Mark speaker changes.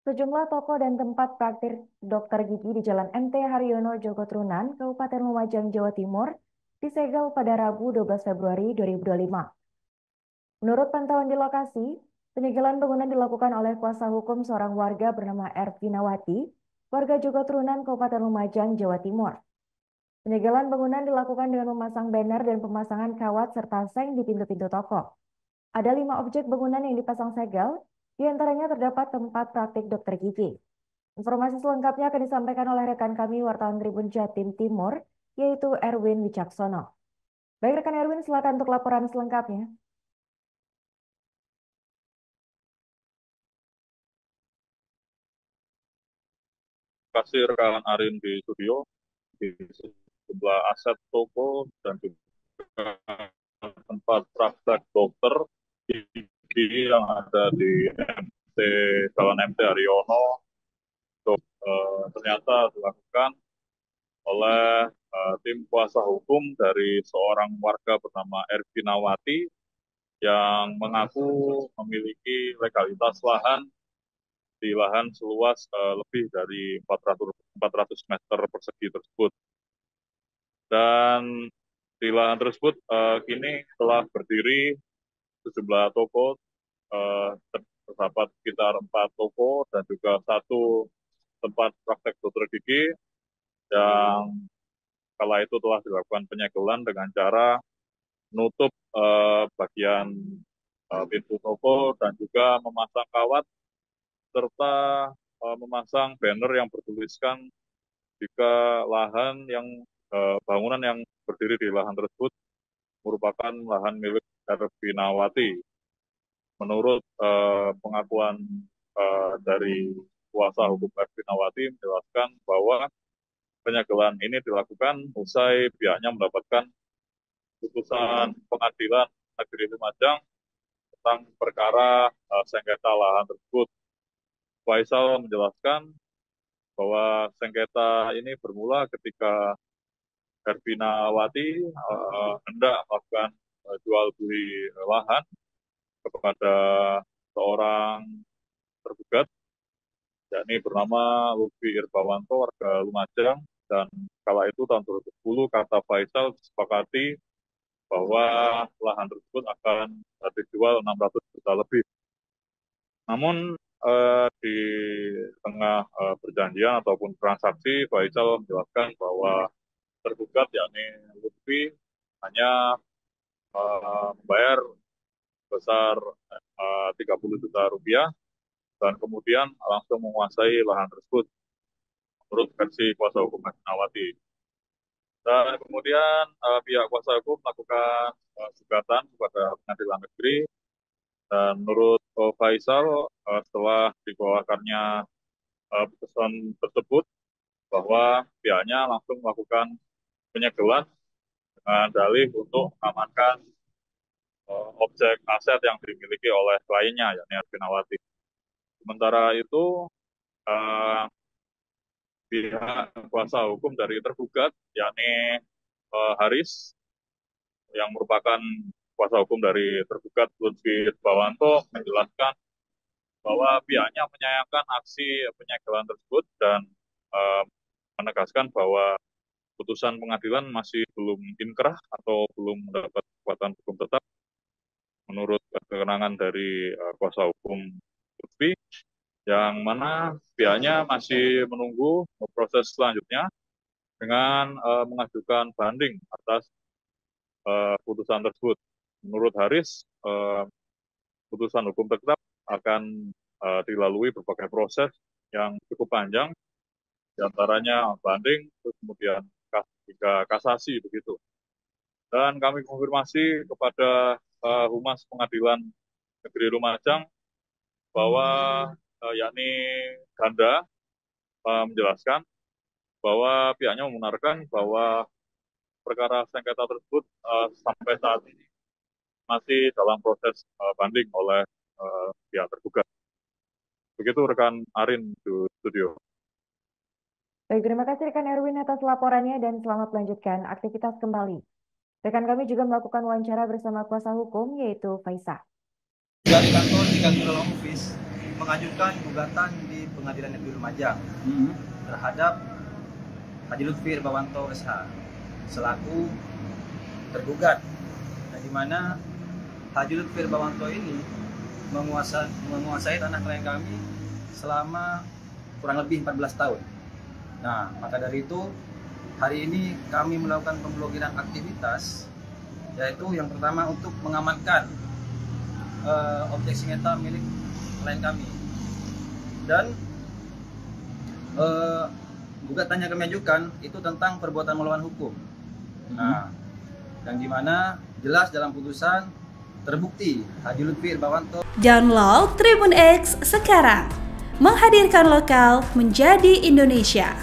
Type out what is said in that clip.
Speaker 1: Sejumlah toko dan tempat praktik dokter gigi di Jalan MT Haryono, Jogotrunan, Kabupaten Lumajang, Jawa Timur, disegel pada Rabu 12 Februari 2025. Menurut pantauan di lokasi, penyegelan bangunan dilakukan oleh kuasa hukum seorang warga bernama Ervinawati, warga Jogotrunan, Kabupaten Lumajang, Jawa Timur. Penyegelan bangunan dilakukan dengan memasang banner dan pemasangan kawat serta seng di pintu-pintu toko. Ada 5 objek bangunan yang dipasang segel, di antaranya terdapat tempat praktik dokter gigi. Informasi selengkapnya akan disampaikan oleh rekan kami wartawan Tribun Jatim Timur, yaitu Erwin Wicaksono. Baik rekan Erwin, silakan untuk laporan selengkapnya.
Speaker 2: Kasih rekan Arin di studio di sebelah aset toko dan juga tempat praktek dokter yang ada di MT Jalan MT Haryono ternyata dilakukan oleh tim kuasa hukum dari seorang warga bernama Ervinawati yang mengaku memiliki legalitas lahan di lahan seluas lebih dari 400 meter persegi tersebut. Dan di lahan tersebut kini telah berdiri sejumlah toko, terdapat sekitar 4 toko dan juga 1 tempat praktek dokter gigi yang kala itu telah dilakukan penyegelan dengan cara menutup bagian pintu toko dan juga memasang kawat serta memasang banner yang bertuliskan jika bangunan yang berdiri di lahan tersebut merupakan lahan milik Ervinawati. Menurut pengakuan dari kuasa hukum Ervinawati menjelaskan bahwa penyegelan ini dilakukan usai pihaknya mendapatkan putusan pengadilan negeri Lumajang tentang perkara sengketa lahan tersebut. Faisal menjelaskan bahwa sengketa ini bermula ketika Ervinawati hendak melakukan jual beli lahan kepada seorang tergugat, yakni bernama Lutfi Irbawanto, warga Lumajang, dan kala itu tahun 2010 kata Faisal disepakati bahwa lahan tersebut akan dijual 600 juta lebih. Namun di tengah perjanjian ataupun transaksi, Faisal menjelaskan bahwa tergugat yakni Lutfi hanya membayar sebesar 30 juta rupiah dan kemudian langsung menguasai lahan tersebut menurut versi kuasa hukum Ervinawati. Dan kemudian pihak kuasa hukum melakukan gugatan kepada pengadilan negeri dan menurut Faisal setelah dikeluarkannya putusan tersebut bahwa pihaknya langsung melakukan penyegelan dengan dalih untuk mengamankan objek aset yang dimiliki oleh kliennya, yakni Ervinawati. Sementara itu, pihak kuasa hukum dari tergugat, yakni Haris, yang merupakan kuasa hukum dari tergugat Lutfi Bawanto, menjelaskan bahwa pihaknya menyayangkan aksi penyegelan tersebut dan menegaskan bahwa putusan pengadilan masih belum inkrah atau belum mendapat kekuatan hukum tetap menurut keterangan dari kuasa hukum Lutfi, yang mana pihaknya masih menunggu proses selanjutnya dengan mengajukan banding atas putusan tersebut. Menurut Haris, putusan hukum tetap akan dilalui berbagai proses yang cukup panjang, diantaranya banding, terus kemudian hingga kasasi begitu. Dan kami konfirmasi kepada Humas Pengadilan Negeri Lumajang bahwa yakni Ganda menjelaskan bahwa pihaknya membenarkan bahwa perkara sengketa tersebut sampai saat ini masih dalam proses banding oleh pihak tergugat. Begitu rekan Arin di studio.
Speaker 1: Baik, terima kasih rekan Erwin atas laporannya dan selamat melanjutkan aktivitas kembali. Rekan kami juga melakukan wawancara bersama kuasa hukum, yaitu Faisal.
Speaker 3: Dari kantor 3 Kilo Office mengajukan gugatan di Pengadilan Negeri Lumajang terhadap Haji Lutfi Irbawanto SH selaku tergugat, di mana Haji Lutfi Irbawanto ini menguasai tanah klien kami selama kurang lebih 14 tahun. Nah, maka dari itu hari ini kami melakukan pemblokiran aktivitas, yaitu yang pertama untuk mengamankan objek sengketa milik klien kami, dan gugatan yang kami ajukan itu tentang perbuatan melawan hukum. Nah, yang dimana jelas dalam putusan terbukti Haji Lutfi Irbawanto.
Speaker 4: Download Tribun X sekarang, menghadirkan lokal menjadi Indonesia.